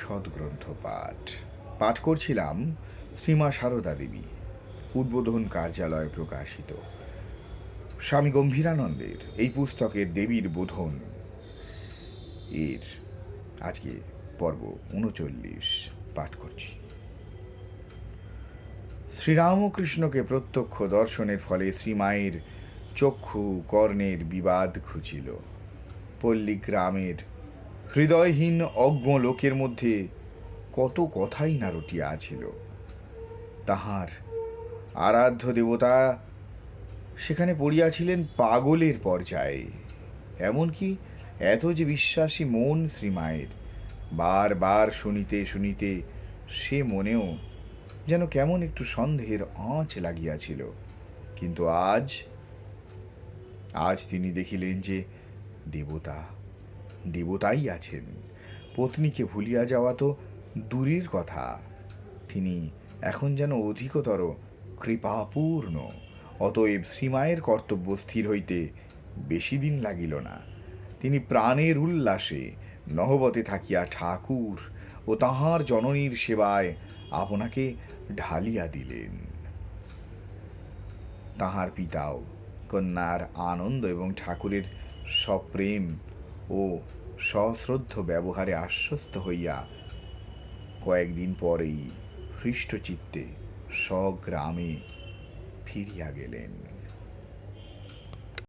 সদ্গ্রন্থ পাঠ পাঠ করছিলাম শ্রীমা সারদা দেবী, উদ্বোধন কার্যালয়ে প্রকাশিত স্বামী গম্ভীরানন্দের এই পুস্তকের দেবীর বোধন এর আজকে পর্ব ৩৯ পাঠ করছি। শ্রীরামকৃষ্ণকে প্রত্যক্ষ দর্শনের ফলে শ্রীমায়ের চক্ষু কর্ণের বিবাদ ঘুচিল। পল্লীগ্রামের হৃদয়হীন অজ্ঞ লোকের মধ্যে কত কথাই না রটিয়া ছিল। তাহার আরাধ্য দেবতা সেখানে পড়িয়াছিলেন পাগলের পর্যায়ে। এমনকি এত যে বিশ্বাসী মন শ্রীমায়ের, বার বার শুনিতে শুনিতে সে মনেও যেন কেমন একটু সন্দেহের আঁচ লাগিয়াছিল। কিন্তু আজ তিনি দেখিলেন যে দেবতাই আছেন। পত্নীকে ভুলিয়া যাওয়া তো দূরের কথা, তিনি এখন যেন অধিকতর কৃপাপূর্ণ। অতএব শ্রীমায়ের কর্তব্য স্থির হইতে বেশি দিন লাগিল না। তিনি প্রাণের উল্লাসে নহবতে থাকিয়া ঠাকুর ও তাহার জননীর সেবায় আপনাকে ঢালিয়া দিলেন। তাহার পিতাও কন্যার আনন্দ এবং ঠাকুরের সপ্রেম ও সশ্রদ্ধ ব্যবহারে আশ্বস্ত হইয়া কয়েকদিন পরেই হৃষ্টচিত্তে স্বগ্রামে ফিরিয়া গেলেন।